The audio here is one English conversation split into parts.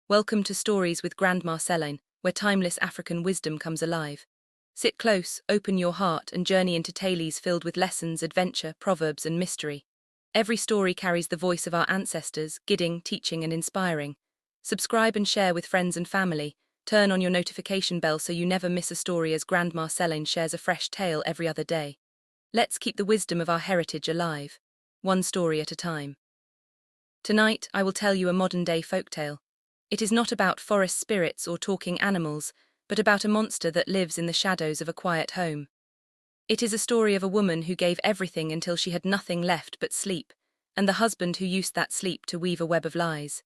Welcome to Stories with Grandma Celine, where timeless African wisdom comes alive. Sit close, open your heart, and journey into tales filled with lessons, adventure, proverbs, and mystery. Every story carries the voice of our ancestors, guiding, teaching, and inspiring. Subscribe and share with friends and family. Turn on your notification bell so you never miss a story as Grandma Celine shares a fresh tale every other day. Let's keep the wisdom of our heritage alive, one story at a time. Tonight, I will tell you a modern-day folktale. It is not about forest spirits or talking animals, but about a monster that lives in the shadows of a quiet home. It is a story of a woman who gave everything until she had nothing left but sleep, and the husband who used that sleep to weave a web of lies.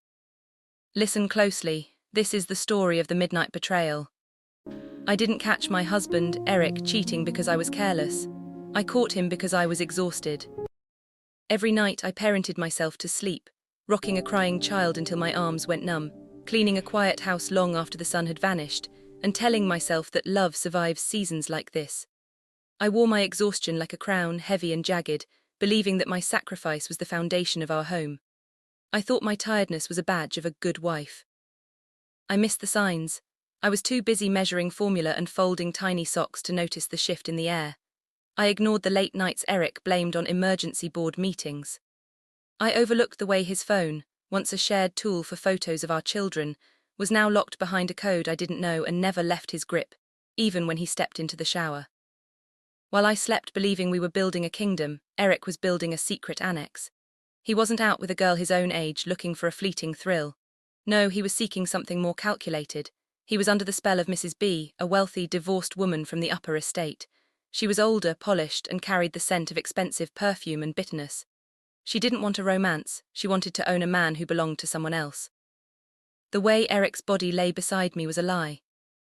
Listen closely, this is the story of the midnight betrayal. I didn't catch my husband, Eric, cheating because I was careless. I caught him because I was exhausted. Every night I parented myself to sleep, rocking a crying child until my arms went numb, cleaning a quiet house long after the sun had vanished, and telling myself that love survives seasons like this. I wore my exhaustion like a crown, heavy and jagged, believing that my sacrifice was the foundation of our home. I thought my tiredness was a badge of a good wife. I missed the signs. I was too busy measuring formula and folding tiny socks to notice the shift in the air. I ignored the late nights Eric blamed on emergency board meetings. I overlooked the way his phone, once a shared tool for photos of our children, was now locked behind a code I didn't know and never left his grip, even when he stepped into the shower. While I slept believing we were building a kingdom, Eric was building a secret annex. He wasn't out with a girl his own age looking for a fleeting thrill. No, he was seeking something more calculated. He was under the spell of Mrs. B, a wealthy, divorced woman from the upper estate. She was older, polished, and carried the scent of expensive perfume and bitterness. She didn't want a romance, she wanted to own a man who belonged to someone else. The way Eric's body lay beside me was a lie.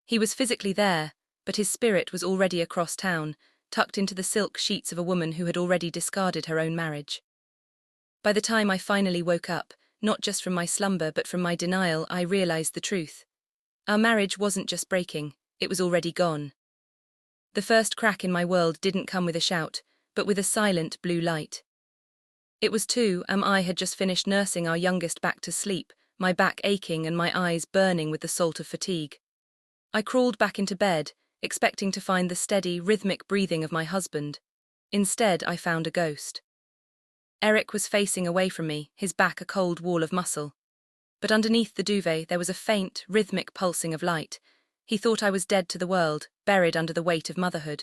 He was physically there, but his spirit was already across town, tucked into the silk sheets of a woman who had already discarded her own marriage. By the time I finally woke up, not just from my slumber but from my denial, I realized the truth. Our marriage wasn't just breaking, it was already gone. The first crack in my world didn't come with a shout, but with a silent blue light. It was 2 I had just finished nursing our youngest back to sleep, my back aching and my eyes burning with the salt of fatigue. I crawled back into bed, expecting to find the steady, rhythmic breathing of my husband. Instead, I found a ghost. Eric was facing away from me, his back a cold wall of muscle. But underneath the duvet there was a faint, rhythmic pulsing of light. He thought I was dead to the world, buried under the weight of motherhood.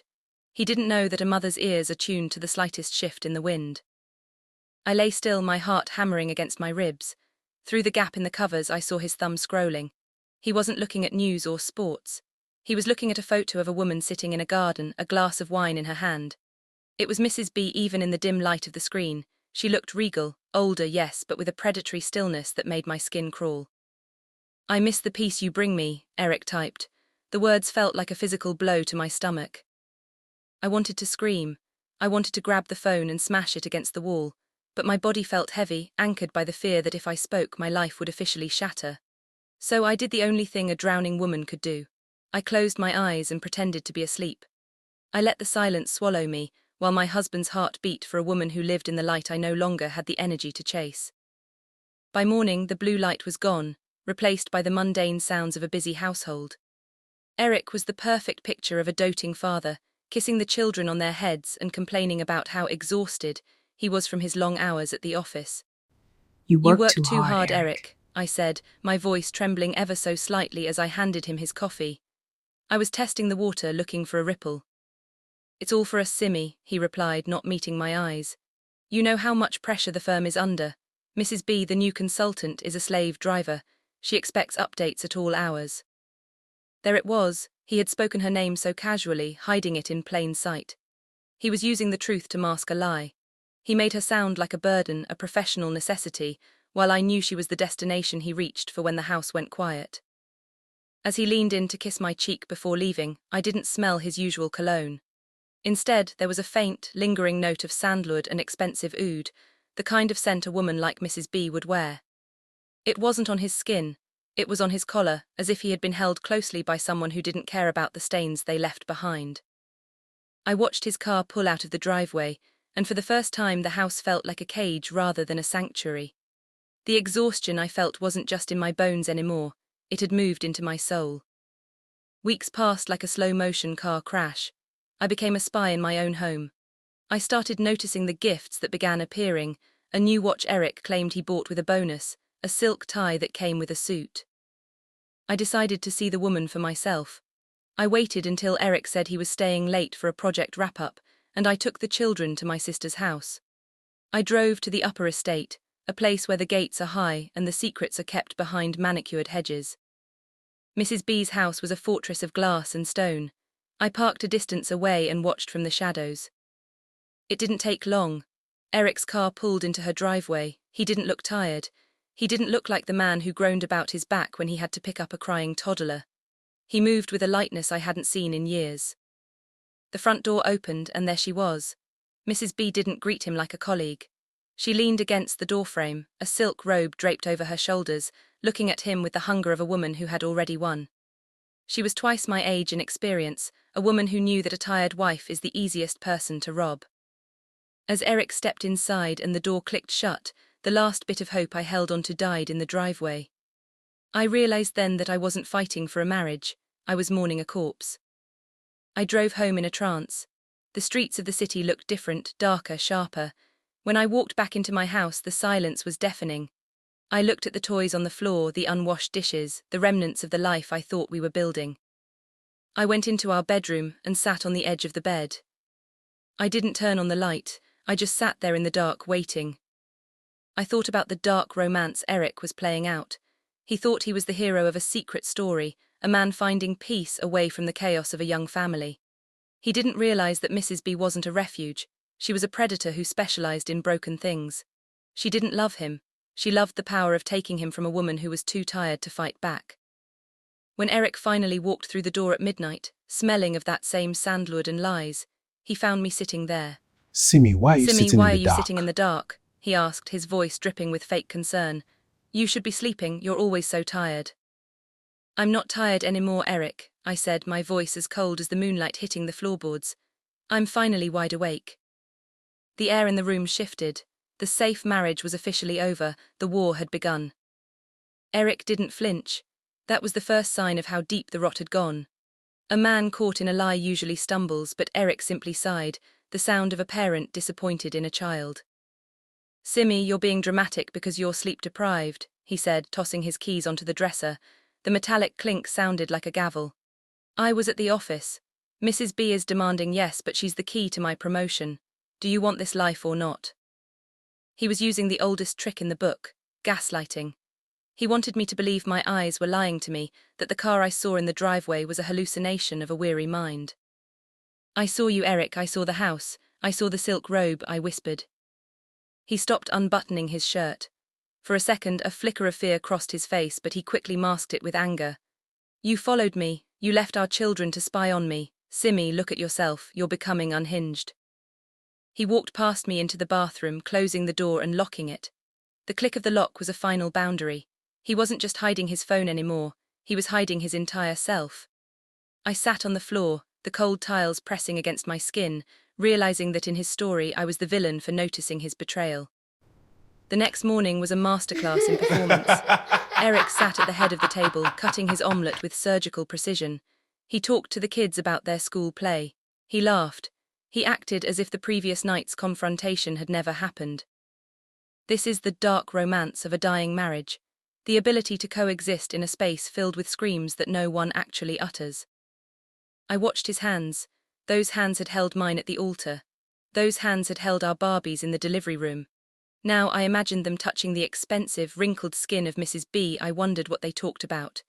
He didn't know that a mother's ears are tuned to the slightest shift in the wind. I lay still, my heart hammering against my ribs. Through the gap in the covers I saw his thumb scrolling. He wasn't looking at news or sports. He was looking at a photo of a woman sitting in a garden, a glass of wine in her hand. It was Mrs. B even in the dim light of the screen. She looked regal, older, yes, but with a predatory stillness that made my skin crawl. "I miss the peace you bring me," Eric typed. The words felt like a physical blow to my stomach. I wanted to scream. I wanted to grab the phone and smash it against the wall. But my body felt heavy, anchored by the fear that if I spoke, my life would officially shatter. So I did the only thing a drowning woman could do. I closed my eyes and pretended to be asleep. I let the silence swallow me, while my husband's heart beat for a woman who lived in the light I no longer had the energy to chase. By morning, the blue light was gone, replaced by the mundane sounds of a busy household. Eric was the perfect picture of a doting father, kissing the children on their heads and complaining about how exhausted he was from his long hours at the office. You "You work work too too hard, hard, Eric. Eric," I said, my voice trembling ever so slightly as I handed him his coffee. I was testing the water, looking for a ripple. "It's all for us, Simmy," he replied, not meeting my eyes. "You know how much pressure the firm is under. Mrs. B, the new consultant, is a slave driver. She expects updates at all hours." There it was. He had spoken her name so casually, hiding it in plain sight. He was using the truth to mask a lie. He made her sound like a burden, a professional necessity, while I knew she was the destination he reached for when the house went quiet. As he leaned in to kiss my cheek before leaving, I didn't smell his usual cologne. Instead, there was a faint, lingering note of sandalwood and expensive oud, the kind of scent a woman like Mrs. B would wear. It wasn't on his skin, it was on his collar, as if he had been held closely by someone who didn't care about the stains they left behind. I watched his car pull out of the driveway, and for the first time the house felt like a cage rather than a sanctuary. The exhaustion I felt wasn't just in my bones anymore, it had moved into my soul. Weeks passed like a slow-motion car crash. I became a spy in my own home. I started noticing the gifts that began appearing: a new watch Eric claimed he bought with a bonus, a silk tie that came with a suit. I decided to see the woman for myself. I waited until Eric said he was staying late for a project wrap-up, and I took the children to my sister's house. I drove to the upper estate, a place where the gates are high and the secrets are kept behind manicured hedges. Mrs. B's house was a fortress of glass and stone. I parked a distance away and watched from the shadows. It didn't take long. Eric's car pulled into her driveway. He didn't look tired. He didn't look like the man who groaned about his back when he had to pick up a crying toddler. He moved with a lightness I hadn't seen in years. The front door opened and there she was. Mrs. B didn't greet him like a colleague. She leaned against the doorframe, a silk robe draped over her shoulders, looking at him with the hunger of a woman who had already won. She was twice my age and experience, a woman who knew that a tired wife is the easiest person to rob. As Eric stepped inside and the door clicked shut, the last bit of hope I held onto died in the driveway. I realized then that I wasn't fighting for a marriage, I was mourning a corpse. I drove home in a trance. The streets of the city looked different, darker, sharper. When I walked back into my house, the silence was deafening. I looked at the toys on the floor, the unwashed dishes, the remnants of the life I thought we were building. I went into our bedroom and sat on the edge of the bed. I didn't turn on the light, I just sat there in the dark waiting. I thought about the dark romance Eric was playing out. He thought he was the hero of a secret story, a man finding peace away from the chaos of a young family. He didn't realize that Mrs. B wasn't a refuge. She was a predator who specialized in broken things. She didn't love him. She loved the power of taking him from a woman who was too tired to fight back. When Eric finally walked through the door at midnight, smelling of that same sandalwood and lies, he found me sitting there. Simi, why are you Simi, sitting why in are the you dark? sitting in the dark? He asked, his voice dripping with fake concern. You should be sleeping, you're always so tired. I'm not tired anymore, Eric, I said, my voice as cold as the moonlight hitting the floorboards. I'm finally wide awake. The air in the room shifted. The safe marriage was officially over, the war had begun. Eric didn't flinch. That was the first sign of how deep the rot had gone. A man caught in a lie usually stumbles, but Eric simply sighed, the sound of a parent disappointed in a child. Simi, you're being dramatic because you're sleep-deprived, he said, tossing his keys onto the dresser. The metallic clink sounded like a gavel. I was at the office. Mrs. B is demanding yes, but she's the key to my promotion. Do you want this life or not? He was using the oldest trick in the book, gaslighting. He wanted me to believe my eyes were lying to me, that the car I saw in the driveway was a hallucination of a weary mind. I saw you, Eric, I saw the house, I saw the silk robe, I whispered. He stopped unbuttoning his shirt. For a second, a flicker of fear crossed his face, but he quickly masked it with anger. You followed me, you left our children to spy on me. Simi, look at yourself, you're becoming unhinged. He walked past me into the bathroom, closing the door and locking it. The click of the lock was a final boundary. He wasn't just hiding his phone anymore, he was hiding his entire self. I sat on the floor, the cold tiles pressing against my skin, realizing that in his story I was the villain for noticing his betrayal. The next morning was a masterclass in performance. Eric sat at the head of the table, cutting his omelette with surgical precision. He talked to the kids about their school play. He laughed. He acted as if the previous night's confrontation had never happened. This is the dark romance of a dying marriage, the ability to coexist in a space filled with screams that no one actually utters. I watched his hands. Those hands had held mine at the altar. Those hands had held our Barbies in the delivery room. Now I imagined them touching the expensive, wrinkled skin of Mrs. B. I wondered what they talked about.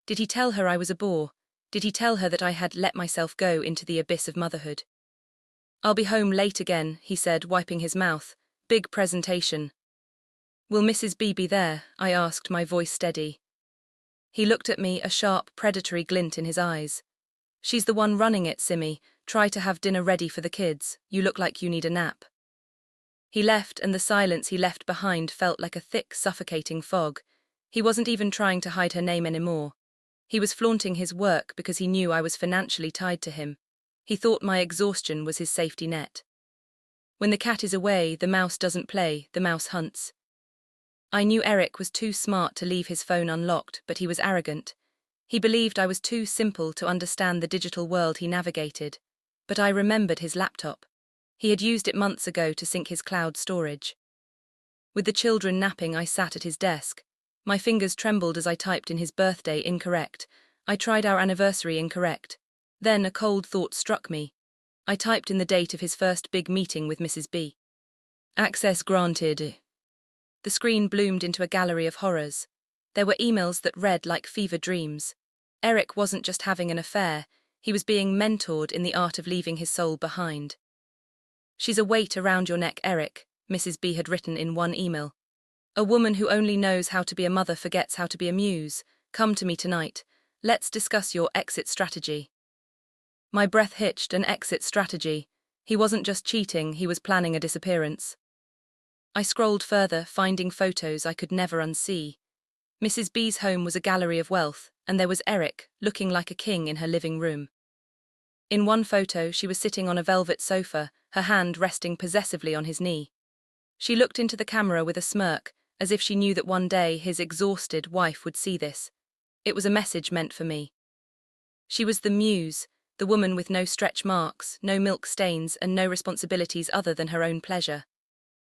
Did he tell her I was a bore? Did he tell her that I had let myself go into the abyss of motherhood? I'll be home late again, he said, wiping his mouth. Big presentation. Will Mrs. B be there? I asked, my voice steady. He looked at me, a sharp, predatory glint in his eyes. She's the one running it, Simi. Try to have dinner ready for the kids. You look like you need a nap. He left, and the silence he left behind felt like a thick, suffocating fog. He wasn't even trying to hide her name anymore. He was flaunting his work because he knew I was financially tied to him. He thought my exhaustion was his safety net. When the cat is away, the mouse doesn't play, the mouse hunts. I knew Eric was too smart to leave his phone unlocked, but he was arrogant. He believed I was too simple to understand the digital world he navigated. But I remembered his laptop. He had used it months ago to sync his cloud storage. With the children napping, I sat at his desk. My fingers trembled as I typed in his birthday incorrect. I tried our anniversary incorrect. Then a cold thought struck me. I typed in the date of his first big meeting with Mrs. B. Access granted. The screen bloomed into a gallery of horrors. There were emails that read like fever dreams. Eric wasn't just having an affair, he was being mentored in the art of leaving his soul behind. She's a weight around your neck, Eric, Mrs. B had written in one email. A woman who only knows how to be a mother forgets how to be a muse. Come to me tonight. Let's discuss your exit strategy. My breath hitched. An exit strategy. He wasn't just cheating, he was planning a disappearance. I scrolled further, finding photos I could never unsee. Mrs. B's home was a gallery of wealth, and there was Eric, looking like a king in her living room. In one photo, she was sitting on a velvet sofa, her hand resting possessively on his knee. She looked into the camera with a smirk, as if she knew that one day his exhausted wife would see this. It was a message meant for me. She was the muse, the woman with no stretch marks, no milk stains, and no responsibilities other than her own pleasure.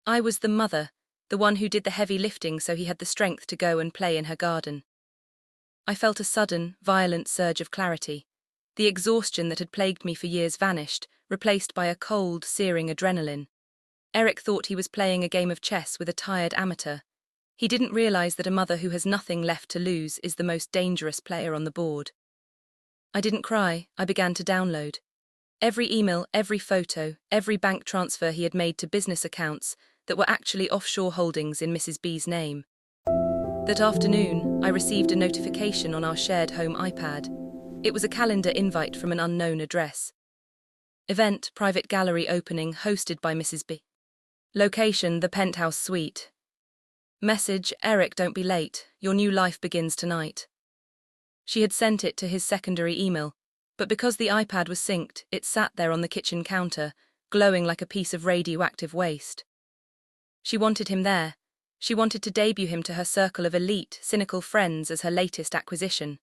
I was the mother, the one who did the heavy lifting so he had the strength to go and play in her garden. I felt a sudden, violent surge of clarity. The exhaustion that had plagued me for years vanished, replaced by a cold, searing adrenaline. Eric thought he was playing a game of chess with a tired amateur. He didn't realize that a mother who has nothing left to lose is the most dangerous player on the board. I didn't cry, I began to download. Every email, every photo, every bank transfer he had made to business accounts that were actually offshore holdings in Mrs. B's name. That afternoon, I received a notification on our shared home iPad. It was a calendar invite from an unknown address. Event, private gallery opening hosted by Mrs. B. Location, the penthouse suite. Message, Eric, don't be late, your new life begins tonight. She had sent it to his secondary email, but because the iPad was synced, it sat there on the kitchen counter, glowing like a piece of radioactive waste. She wanted him there. She wanted to debut him to her circle of elite, cynical friends as her latest acquisition.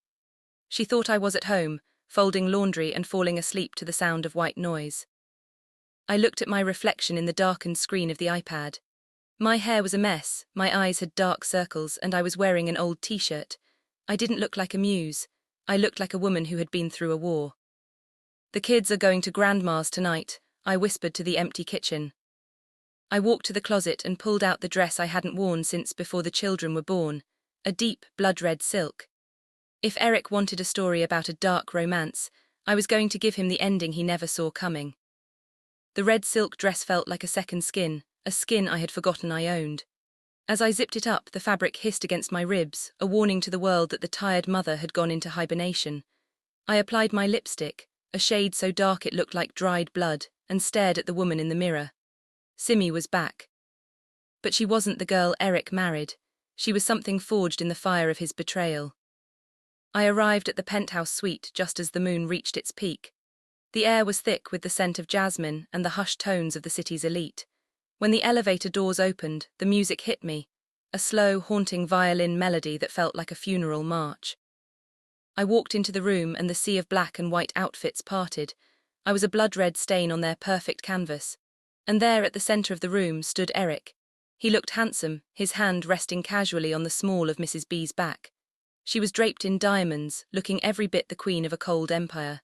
She thought I was at home, folding laundry and falling asleep to the sound of white noise. I looked at my reflection in the darkened screen of the iPad. My hair was a mess, my eyes had dark circles, and I was wearing an old t-shirt. I didn't look like a muse. I looked like a woman who had been through a war. The kids are going to Grandma's tonight, I whispered to the empty kitchen. I walked to the closet and pulled out the dress I hadn't worn since before the children were born, a deep, blood-red silk. If Eric wanted a story about a dark romance, I was going to give him the ending he never saw coming. The red silk dress felt like a second skin, a skin I had forgotten I owned. As I zipped it up, the fabric hissed against my ribs, a warning to the world that the tired mother had gone into hibernation. I applied my lipstick, a shade so dark it looked like dried blood, and stared at the woman in the mirror. Simi was back. But she wasn't the girl Eric married. She was something forged in the fire of his betrayal. I arrived at the penthouse suite just as the moon reached its peak. The air was thick with the scent of jasmine and the hushed tones of the city's elite. When the elevator doors opened, the music hit me, a slow, haunting violin melody that felt like a funeral march. I walked into the room and the sea of black and white outfits parted. I was a blood-red stain on their perfect canvas. And there at the center of the room stood Eric. He looked handsome, his hand resting casually on the small of Mrs. B's back. She was draped in diamonds, looking every bit the queen of a cold empire.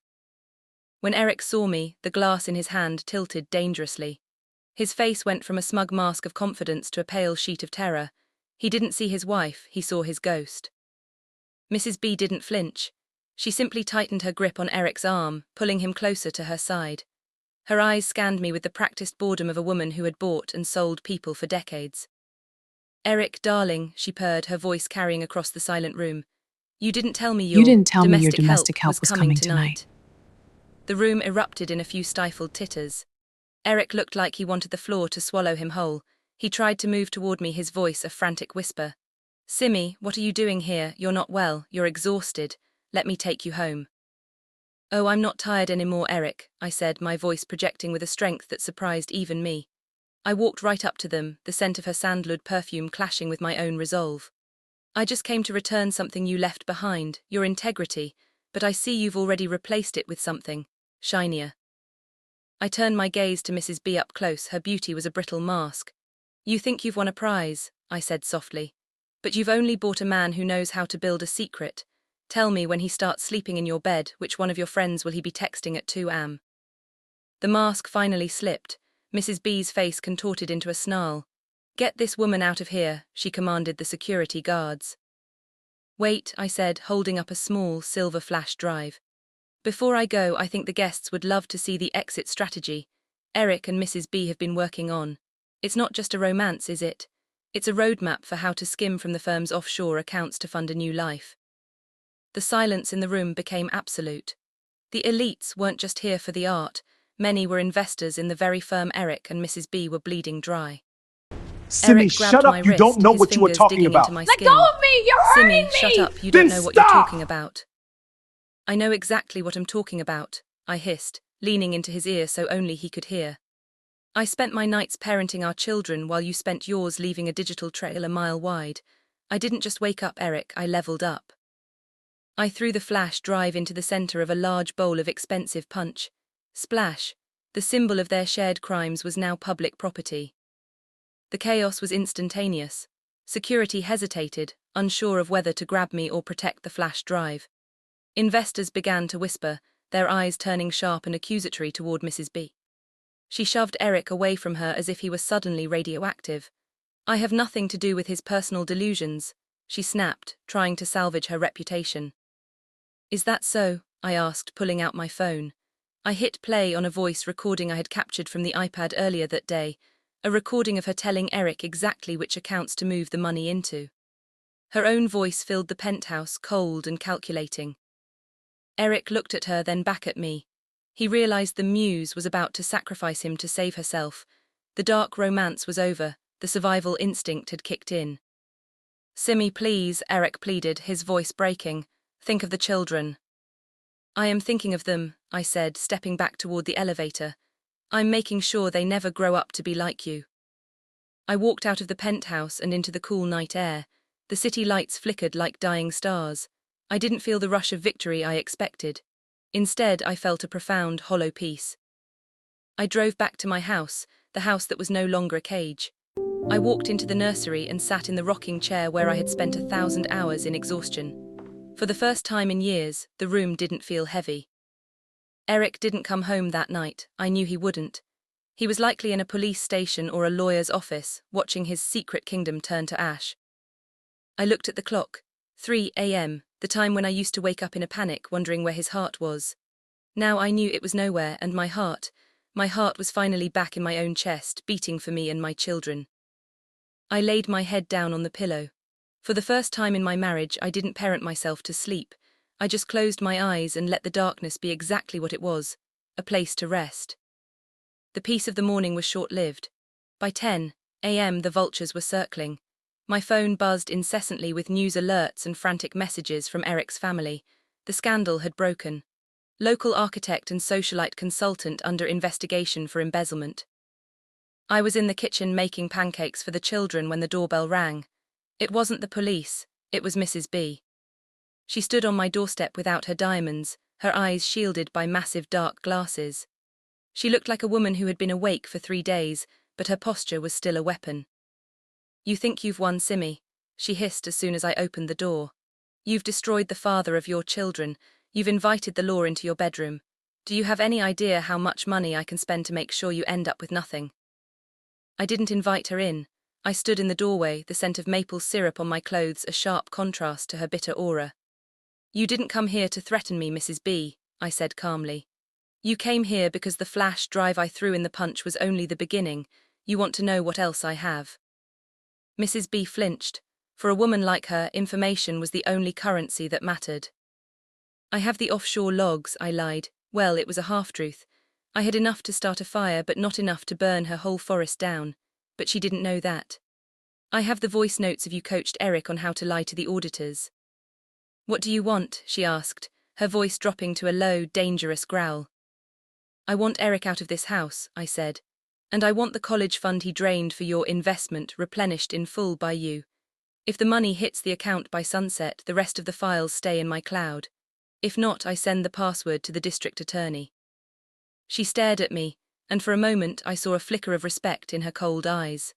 When Eric saw me, the glass in his hand tilted dangerously. His face went from a smug mask of confidence to a pale sheet of terror. He didn't see his wife, he saw his ghost. Mrs. B didn't flinch. She simply tightened her grip on Eric's arm, pulling him closer to her side. Her eyes scanned me with the practiced boredom of a woman who had bought and sold people for decades. Eric, darling, she purred, her voice carrying across the silent room. You didn't tell me your domestic help was coming tonight. The room erupted in a few stifled titters. Eric looked like he wanted the floor to swallow him whole. He tried to move toward me, his voice a frantic whisper. Simi, what are you doing here? You're not well, you're exhausted. Let me take you home. Oh, I'm not tired anymore, Eric, I said, my voice projecting with a strength that surprised even me. I walked right up to them, the scent of her sandalwood perfume clashing with my own resolve. I just came to return something you left behind, your integrity, but I see you've already replaced it with something shinier. I turned my gaze to Mrs. B up close. Her beauty was a brittle mask. You think you've won a prize, I said softly. But you've only bought a man who knows how to build a secret. Tell me, when he starts sleeping in your bed, which one of your friends will he be texting at 2 a.m? The mask finally slipped. Mrs. B's face contorted into a snarl. Get this woman out of here, she commanded the security guards. Wait, I said, holding up a small, silver flash drive. Before I go, I think the guests would love to see the exit strategy Eric and Mrs. B have been working on. It's not just a romance, is it? It's a roadmap for how to skim from the firm's offshore accounts to fund a new life. The silence in the room became absolute. The elites weren't just here for the art. Many were investors in the very firm Eric and Mrs. B were bleeding dry. Simi, Eric shut grabbed my up. You wrist, don't know his what you are fingers talking digging about. into my Let skin. go of me! You're hurting Simi, shut me! up. You Then don't know what you're stop! talking about. I know exactly what I'm talking about, I hissed, leaning into his ear so only he could hear. I spent my nights parenting our children while you spent yours leaving a digital trail a mile wide. I didn't just wake up, Eric, I leveled up. I threw the flash drive into the center of a large bowl of expensive punch. Splash. The symbol of their shared crimes was now public property. The chaos was instantaneous. Security hesitated, unsure of whether to grab me or protect the flash drive. Investors began to whisper, their eyes turning sharp and accusatory toward Mrs. B. She shoved Eric away from her as if he was suddenly radioactive. I have nothing to do with his personal delusions, she snapped, trying to salvage her reputation. Is that so? I asked, pulling out my phone. I hit play on a voice recording I had captured from the iPad earlier that day, a recording of her telling Eric exactly which accounts to move the money into. Her own voice filled the penthouse, cold and calculating. Eric looked at her, then back at me. He realized the muse was about to sacrifice him to save herself. The dark romance was over, the survival instinct had kicked in. Simi, please, Eric pleaded, his voice breaking. Think of the children. I am thinking of them, I said, stepping back toward the elevator. I'm making sure they never grow up to be like you. I walked out of the penthouse and into the cool night air. The city lights flickered like dying stars. I didn't feel the rush of victory I expected. Instead, I felt a profound, hollow peace. I drove back to my house, the house that was no longer a cage. I walked into the nursery and sat in the rocking chair where I had spent 1,000 hours in exhaustion. For the first time in years, the room didn't feel heavy. Eric didn't come home that night. I knew he wouldn't. He was likely in a police station or a lawyer's office, watching his secret kingdom turn to ash. I looked at the clock. 3 a.m., the time when I used to wake up in a panic, wondering where his heart was. Now I knew it was nowhere, and my heart was finally back in my own chest, beating for me and my children. I laid my head down on the pillow. For the first time in my marriage, I didn't parent myself to sleep. I just closed my eyes and let the darkness be exactly what it was, a place to rest. The peace of the morning was short-lived. By 10 a.m. the vultures were circling. My phone buzzed incessantly with news alerts and frantic messages from Eric's family. The scandal had broken. Local architect and socialite consultant under investigation for embezzlement. I was in the kitchen making pancakes for the children when the doorbell rang. It wasn't the police, it was Mrs. B. She stood on my doorstep without her diamonds, her eyes shielded by massive dark glasses. She looked like a woman who had been awake for 3 days, but her posture was still a weapon. You think you've won, Simi, she hissed as soon as I opened the door. You've destroyed the father of your children. You've invited the law into your bedroom. Do you have any idea how much money I can spend to make sure you end up with nothing? I didn't invite her in. I stood in the doorway, the scent of maple syrup on my clothes a sharp contrast to her bitter aura. You didn't come here to threaten me, Mrs. B, I said calmly. You came here because the flash drive I threw in the punch was only the beginning. You want to know what else I have. Mrs. B flinched. For a woman like her, information was the only currency that mattered. I have the offshore logs, I lied. Well, it was a half-truth. I had enough to start a fire, but not enough to burn her whole forest down. But she didn't know that. I have the voice notes of you coached Eric on how to lie to the auditors. What do you want? She asked, her voice dropping to a low, dangerous growl. I want Eric out of this house, I said. And I want the college fund he drained for your investment replenished in full by you. If the money hits the account by sunset, the rest of the files stay in my cloud. If not, I send the password to the district attorney." She stared at me, and for a moment I saw a flicker of respect in her cold eyes.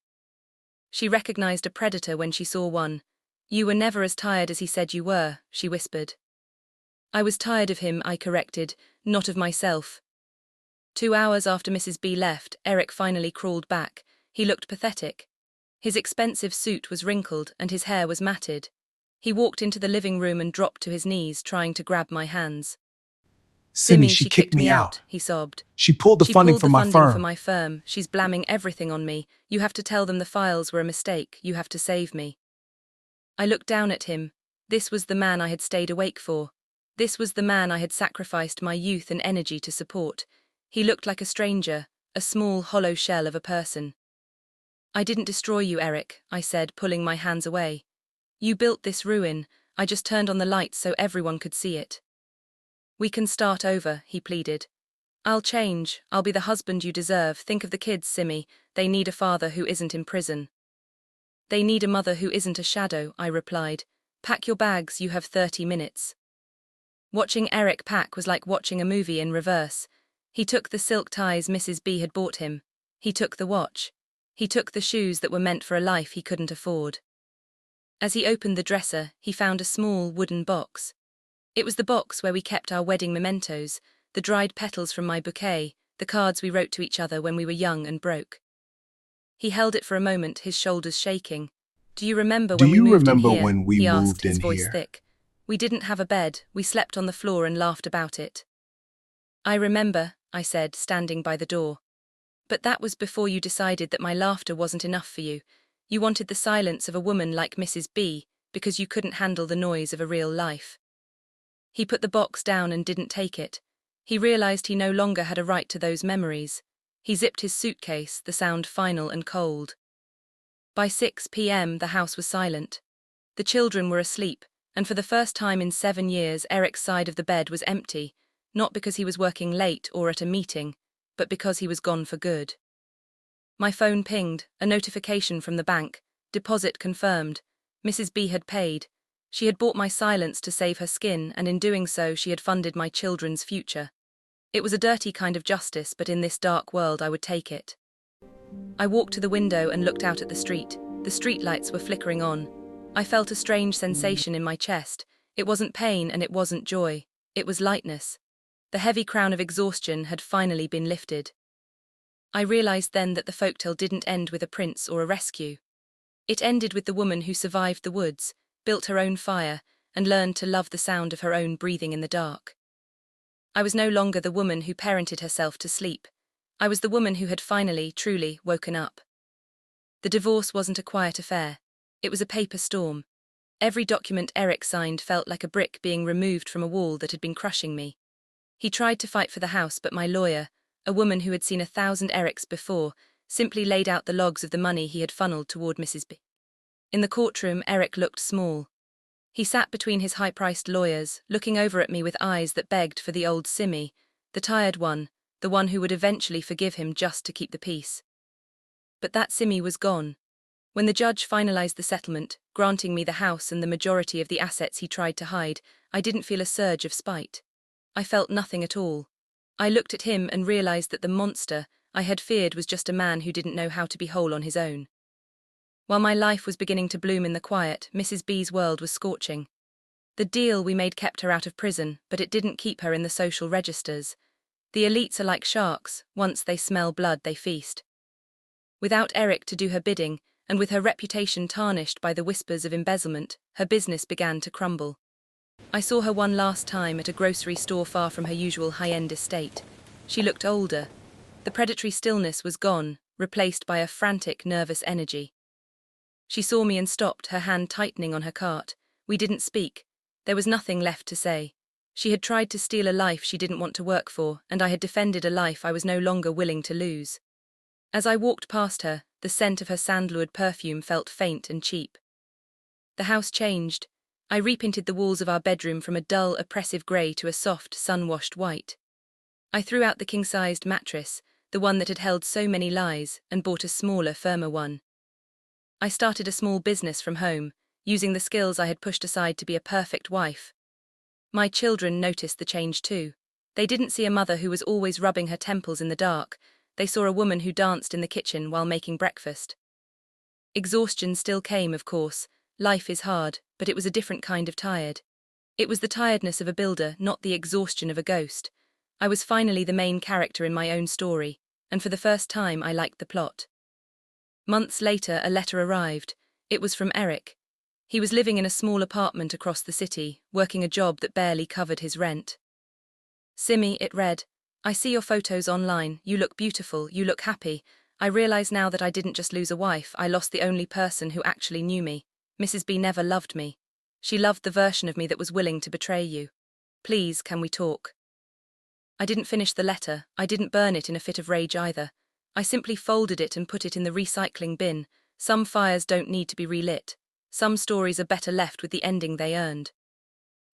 She recognized a predator when she saw one. "You were never as tired as he said you were," she whispered. "I was tired of him," I corrected, "not of myself." 2 hours after Mrs. B left, Eric finally crawled back. He looked pathetic. His expensive suit was wrinkled and his hair was matted. He walked into the living room and dropped to his knees, trying to grab my hands. "Simi, "Simi, she she kicked kicked me me out. out," he sobbed. She pulled the "She funding pulled from the my funding for firm." my firm. She's blamming everything on me. You have to tell them the files were a mistake. You have to save me." I looked down at him. This was the man I had stayed awake for. This was the man I had sacrificed my youth and energy to support. He looked like a stranger, a small, hollow shell of a person. "I didn't destroy you, Eric," I said, pulling my hands away. "You built this ruin. I just turned on the lights so everyone could see it." "We can start over," he pleaded. "I'll change. I'll be the husband you deserve. Think of the kids, Simi. They need a father who isn't in prison." "They need a mother who isn't a shadow," I replied. "Pack your bags, you have 30 minutes." Watching Eric pack was like watching a movie in reverse. He took the silk ties Mrs. B had bought him. He took the watch. He took the shoes that were meant for a life he couldn't afford. As he opened the dresser, he found a small wooden box. It was the box where we kept our wedding mementos, the dried petals from my bouquet, the cards we wrote to each other when we were young and broke. He held it for a moment, his shoulders shaking. "Do you remember "Do when we you moved in remember here?" when we he asked, moved his in voice here?" thick. "We didn't have a bed, we slept on the floor and laughed about it." "I remember," I said, standing by the door. "But that was before you decided that my laughter wasn't enough for you. You wanted the silence of a woman like Mrs. B because you couldn't handle the noise of a real life." He put the box down and didn't take it. He realized he no longer had a right to those memories. He zipped his suitcase, the sound final and cold. By 6 p.m. the house was silent. The children were asleep, and for the first time in 7 years Eric's side of the bed was empty, not because he was working late or at a meeting, but because he was gone for good. My phone pinged, a notification from the bank. Deposit confirmed. Mrs. B had paid. She had bought my silence to save her skin, and in doing so she had funded my children's future. It was a dirty kind of justice, but in this dark world I would take it. I walked to the window and looked out at the street. The streetlights were flickering on. I felt a strange sensation in my chest. It wasn't pain and it wasn't joy. It was lightness. The heavy crown of exhaustion had finally been lifted. I realized then that the folktale didn't end with a prince or a rescue. It ended with the woman who survived the woods, built her own fire, and learned to love the sound of her own breathing in the dark. I was no longer the woman who parented herself to sleep. I was the woman who had finally, truly, woken up. The divorce wasn't a quiet affair. It was a paper storm. Every document Eric signed felt like a brick being removed from a wall that had been crushing me. He tried to fight for the house, but my lawyer, a woman who had seen 1,000 Erics before, simply laid out the logs of the money he had funneled toward Mrs. B. In the courtroom, Eric looked small. He sat between his high-priced lawyers, looking over at me with eyes that begged for the old Simi, the tired one, the one who would eventually forgive him just to keep the peace. But that Simi was gone. When the judge finalized the settlement, granting me the house and the majority of the assets he tried to hide, I didn't feel a surge of spite. I felt nothing at all. I looked at him and realized that the monster I had feared was just a man who didn't know how to be whole on his own. While my life was beginning to bloom in the quiet, Mrs. B's world was scorching. The deal we made kept her out of prison, but it didn't keep her in the social registers. The elites are like sharks. Once they smell blood, they feast. Without Eric to do her bidding, and with her reputation tarnished by the whispers of embezzlement, her business began to crumble. I saw her one last time at a grocery store far from her usual high-end estate. She looked older. The predatory stillness was gone, replaced by a frantic, nervous energy. She saw me and stopped, her hand tightening on her cart. We didn't speak. There was nothing left to say. She had tried to steal a life she didn't want to work for, and I had defended a life I was no longer willing to lose. As I walked past her, the scent of her sandalwood perfume felt faint and cheap. The house changed. I repainted the walls of our bedroom from a dull, oppressive grey to a soft, sun-washed white. I threw out the king-sized mattress, the one that had held so many lies, and bought a smaller, firmer one. I started a small business from home, using the skills I had pushed aside to be a perfect wife. My children noticed the change too. They didn't see a mother who was always rubbing her temples in the dark. They saw a woman who danced in the kitchen while making breakfast. Exhaustion still came, of course. Life is hard, but it was a different kind of tired. It was the tiredness of a builder, not the exhaustion of a ghost. I was finally the main character in my own story, and for the first time I liked the plot. Months later, a letter arrived. It was from Eric. He was living in a small apartment across the city, working a job that barely covered his rent. "Simi," it read, "I see your photos online. You look beautiful, you look happy. I realize now that I didn't just lose a wife, I lost the only person who actually knew me. Mrs. B never loved me. She loved the version of me that was willing to betray you. Please, can we talk?" I didn't finish the letter. I didn't burn it in a fit of rage either. I simply folded it and put it in the recycling bin. Some fires don't need to be relit. Some stories are better left with the ending they earned.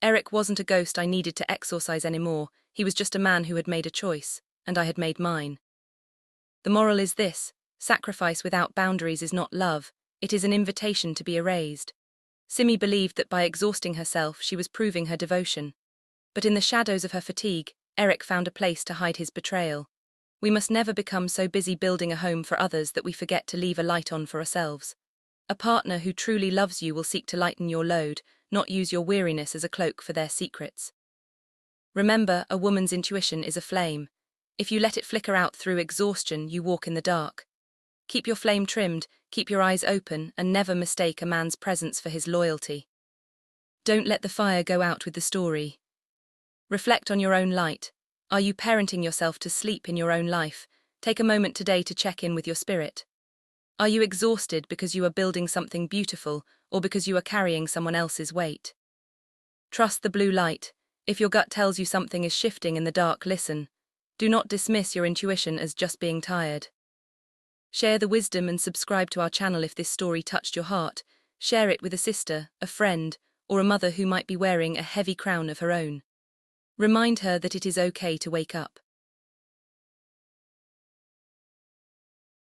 Eric wasn't a ghost I needed to exorcise anymore. He was just a man who had made a choice, and I had made mine. The moral is this: sacrifice without boundaries is not love, it is an invitation to be erased. Simi believed that by exhausting herself she was proving her devotion. But in the shadows of her fatigue, Eric found a place to hide his betrayal. We must never become so busy building a home for others that we forget to leave a light on for ourselves. A partner who truly loves you will seek to lighten your load, not use your weariness as a cloak for their secrets. Remember, a woman's intuition is a flame. If you let it flicker out through exhaustion, you walk in the dark. Keep your flame trimmed, keep your eyes open, and never mistake a man's presence for his loyalty. Don't let the fire go out with the story. Reflect on your own light. Are you parenting yourself to sleep in your own life? Take a moment today to check in with your spirit. Are you exhausted because you are building something beautiful, or because you are carrying someone else's weight? Trust the blue light. If your gut tells you something is shifting in the dark, listen. Do not dismiss your intuition as just being tired. Share the wisdom and subscribe to our channel if this story touched your heart. Share it with a sister, a friend, or a mother who might be wearing a heavy crown of her own. Remind her that it is okay to wake up.